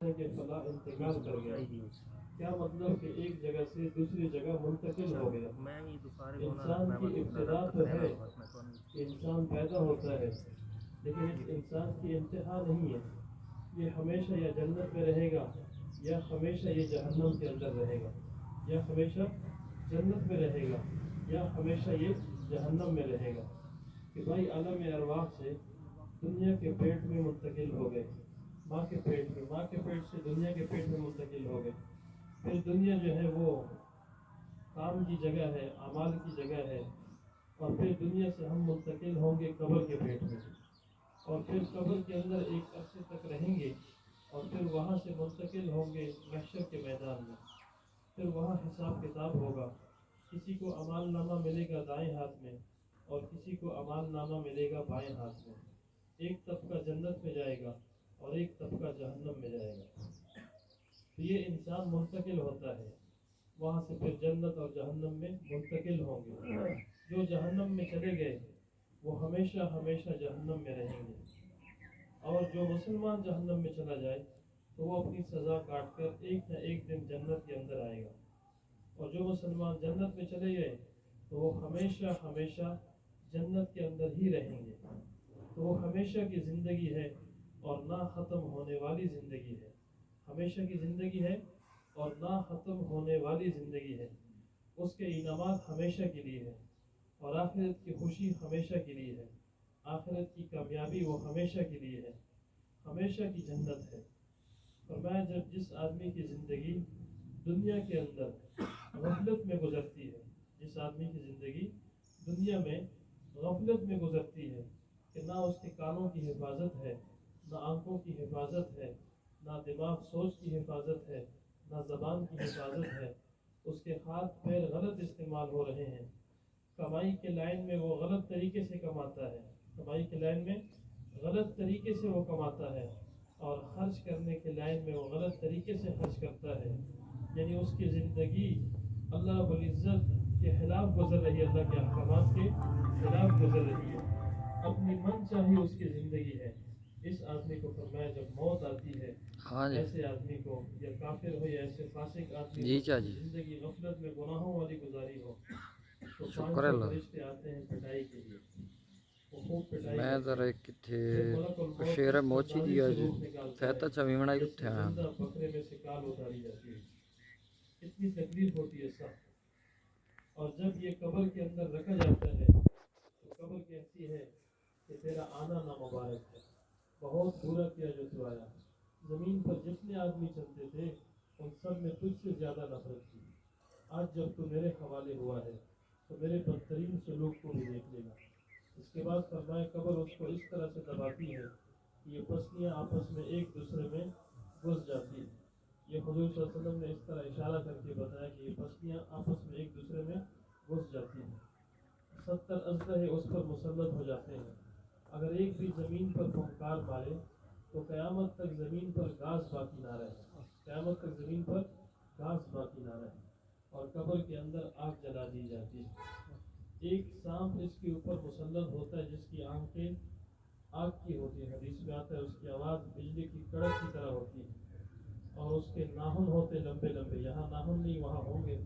کہ فلاں انتقال کر گیا، کیا مطلب کہ ایک جگہ سے دوسری جگہ منتقل ہو گیا۔ انسان کی ابتدا تو ہے کہ انسان پیدا ہوتا ہے، لیکن اس انسان کی انتہا نہیں ہے۔ یہ ہمیشہ یا جنت میں رہے گا یا ہمیشہ یہ جہنم کے اندر رہے گا، یا ہمیشہ جنت میں رہے گا یا ہمیشہ یہ جہنم میں رہے گا۔ کہ بھائی عالم ارواح سے دنیا کے پیٹ میں منتقل ہو گئے، ماں کے پیٹ میں، ماں کے پیٹ سے دنیا کے پیٹ میں منتقل ہو گئے۔ پھر دنیا جو ہے وہ کام کی جگہ ہے، اعمال کی جگہ ہے، اور پھر دنیا سے ہم منتقل ہوں گے قبر کے پیٹ میں، اور پھر قبر کے اندر ایک عرصے تک رہیں گے، اور پھر وہاں سے منتقل ہوں گے محشر کے میدان میں۔ پھر وہاں حساب کتاب ہوگا، کسی کو اعمال نامہ ملے گا دائیں ہاتھ میں اور کسی کو اعمال نامہ ملے گا بائیں ہاتھ میں۔ ایک طبقہ جنت میں جائے گا اور ایک طبقہ جہنم میں جائے گا۔ تو یہ انسان منتقل ہوتا ہے، وہاں سے پھر جنت اور جہنم میں منتقل ہوں گے۔ جو جہنم میں چلے گئے وہ ہمیشہ ہمیشہ جہنم میں رہیں گے، اور جو مسلمان جہنم میں چلا جائے تو وہ اپنی سزا کاٹ کر ایک نہ ایک دن جنت کے اندر آئے گا، اور جو مسلمان جنت میں چلے گئے تو وہ ہمیشہ ہمیشہ جنت کے اندر ہی رہیں گے۔ تو وہ ہمیشہ کی زندگی ہے اور نہ ختم ہونے والی زندگی ہے، ہمیشہ کی زندگی ہے اور نہ ختم ہونے والی زندگی ہے۔ اس کے انعامات ہمیشہ کے لیے ہے، اور آخرت کی خوشی ہمیشہ کے لیے ہے، آخرت کی کامیابی وہ ہمیشہ کے لیے ہے، ہمیشہ کی جنت ہے۔ فرمایا جب جس آدمی کی زندگی دنیا کے اندر غفلت میں گزرتی ہے، جس آدمی کی زندگی دنیا میں غفلت میں گزرتی ہے، کہ نہ اس کے کانوں کی حفاظت ہے، نہ آنکھوں کی حفاظت ہے، نہ دماغ سوچ کی حفاظت ہے، نہ زبان کی حفاظت ہے، اس کے ہاتھ پیر غلط استعمال ہو رہے ہیں، کمائی کے لائن میں وہ غلط طریقے سے کماتا ہے، کمائی کے لائن میں غلط طریقے سے وہ کماتا ہے، اور خرچ کرنے کے لائن میں وہ غلط طریقے سے خرچ کرتا ہے، یعنی اس کی زندگی اللہ رب العزت کے خلاف گزر رہی ہے، اللہ کے احکامات کے خلاف گزر رہی ہے، اپنی من چاہی اس کی زندگی ہے۔ اس آدمی کو فرمایا جب موت آتی ہے، ہاں جی ایسے آدمی کو، یا کافر ہو یا ایسے فاسق آدمی جی کو چا جس کی جی زندگی غفلت میں گناہوں والی گزاری ہو، تو شکر 500 اللہ فرشتے آتے ہیں پٹائی کے لیے، وہ خوب پٹائی میں کرتے ذرا ہیں۔ کتنے پھر ملک الموت شیر اس موچی اندازے دیا سے جی روح نکالتا ہے فیتا چمیمنا جیسے یوتھے ہیں زندہ بکرے میں سے کال اتاری جاتی ہے۔ اتنی تکلیف ہوتی ہے سخت۔ اور جب یہ قبر کے اندر رکھا جاتا ہے تو قبر کہتی ہے کہ تیرا آنا نامبارک ہے، بہت برا کیا جو تو آیا۔ زمین پر جتنے آدمی چلتے تھے ان سب میں تجھ سے زیادہ نفرت تھی، آج جب تو میرے حوالے ہوا ہے تو میرے بدترین سلوک کو بھی دیکھ لے گا۔ اس کے بعد فرمائے قبر اس کو اس طرح سے دباتی ہے کہ یہ پسلیاں آپس میں ایک دوسرے میں گھس جاتی ہیں۔ یہ حضور صلی اللہ علیہ وسلم نے اس طرح اشارہ کر کے بتایا کہ یہ پسلیاں آپس میں ایک دوسرے میں گھس جاتی ہیں۔ 70 اژدہے اس پر مسلط ہو جاتے ہیں، اگر ایک بھی زمین پر پھنکار مارے تو قیامت تک زمین پر گھاس باقی نہ رہے، قیامت تک زمین پر گھاس باقی نہ رہے، اور قبر کے اندر آگ جلا دی جاتی ہے۔ ایک سانپ اس کے اوپر مسلط ہوتا ہے جس کی آنکھیں آگ کی ہوتی ہے، حدیث میں آتا ہے اس کی آواز بجلی کی کڑک کی طرح ہوتی ہے، اور اس کے ناخن ہوتے لمبے لمبے، یہاں ناخن نہیں وہاں ہوں گے۔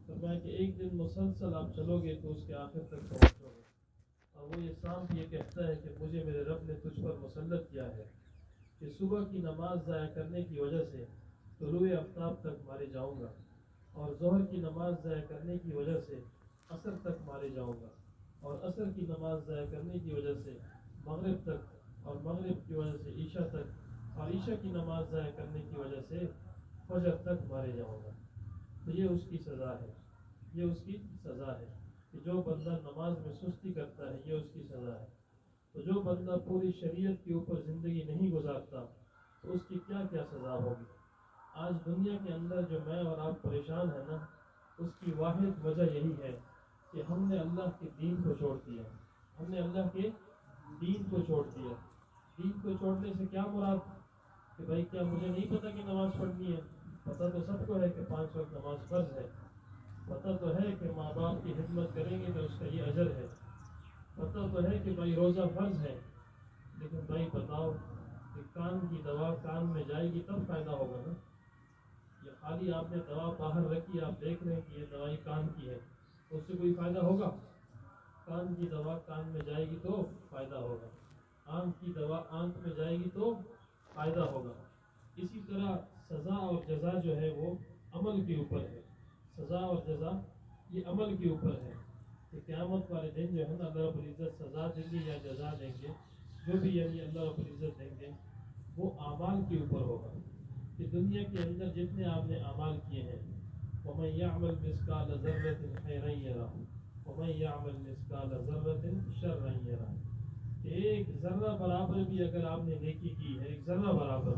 فرمایا کہ ایک دن مسلسل آپ چلو گے تو اس کے آخر تک پہنچو گے، اور وہ یہ سانپ یہ کہتا ہے کہ مجھے میرے رب نے تجھ پر مسلط کیا ہے کہ صبح کی نماز ضائع کرنے کی وجہ سے طلوع آفتاب تک مارے جاؤں گا، اور ظہر کی نماز ضائع کرنے کی وجہ سے عصر تک مارے جاؤں گا، اور عصر کی نماز ضائع کرنے کی وجہ سے مغرب تک، اور مغرب کی وجہ سے عشاء تک، اور عشاء کی نماز ضائع کرنے کی وجہ سے فجر تک مارے جاؤں گا۔ تو یہ اس کی سزا ہے، یہ اس کی سزا ہے کہ جو بندہ نماز میں سستی کرتا ہے یہ اس کی سزا ہے۔ تو جو بندہ پوری شریعت کے اوپر زندگی نہیں گزارتا تو اس کی کیا کیا سزا ہوگی۔ آج دنیا کے اندر جو میں اور آپ پریشان ہیں نا، اس کی واحد وجہ یہی ہے کہ ہم نے اللہ کے دین کو چھوڑ دیا، ہم نے اللہ کے دین کو چھوڑ دیا۔ دین کو چھوڑنے سے کیا مراد کہ بھائی کیا مجھے نہیں پتا کہ نماز پڑھنی ہے؟ پتہ تو سب کو ہے کہ 5 وقت نماز فرض ہے، پتہ تو ہے کہ ماں باپ کی خدمت کریں گے تو اس کا یہ اجر ہے، پتہ تو ہے کہ بھائی روزہ فرض ہے، لیکن بھائی بتاؤ کہ کان کی دوا کان میں جائے گی تب فائدہ ہوگا نا. یہ خالی آپ نے دوا باہر رکھی، آپ دیکھ رہے ہیں کہ یہ دوائی کان کی ہے، اس سے کوئی فائدہ ہوگا؟ کان کی دوا کان میں جائے گی تو فائدہ ہوگا، آنکھ کی دوا آنکھ میں جائے گی تو فائدہ ہوگا. اسی طرح سزا اور جزا جو ہے وہ عمل کے اوپر ہے. سزا اور جزا یہ عمل کے اوپر ہے کہ قیامت والے دن جو ہے نا اللہ رب العزت سزا دیں گے یا جزا دیں گے، جو بھی یعنی اللہ رب العزت دیں گے وہ اعمال کے اوپر ہوگا. کہ دنیا کے اندر جتنے آپ نے اعمال کیے ہیں، وَمَن يَعْمَلْ مِثْقَالَ ذَرَّةٍ خَيْرًا يَرَهُ وَمَن يَعْمَلْ مِثْقَالَ ذَرَّةٍ شَرًّا يَرَهُ. ایک ذرہ برابر بھی اگر آپ نے نیکی کی ہے، ایک ذرہ برابر،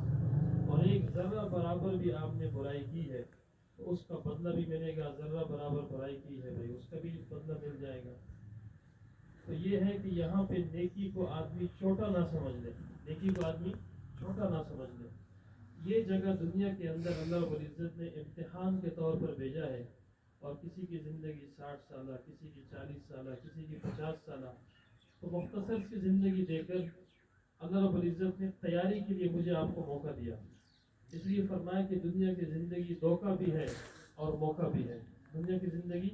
اور ایک ذرہ برابر بھی آپ نے برائی کی ہے، تو اس کا بدلہ بھی ملے گا. ذرہ برابر برائی کی ہے بھائی، اس کا بھی بدلہ مل جائے گا. تو یہ ہے کہ یہاں پہ نیکی کو آدمی چھوٹا نہ سمجھ لے، نیکی کو آدمی چھوٹا نہ سمجھ لے. یہ جگہ دنیا کے اندر اللہ رب العزت نے امتحان کے طور پر بھیجا ہے. اور کسی کی زندگی 60 سالہ، کسی کی 40 سالہ، کسی کی 50 سالہ، تو مختصر سی زندگی دے کر اللہ رب العزت نے تیاری کے لیے مجھے آپ کو موقع دیا. اس لیے فرمایا کہ دنیا کی زندگی دھوکہ بھی ہے اور موقع بھی ہے. دنیا کی زندگی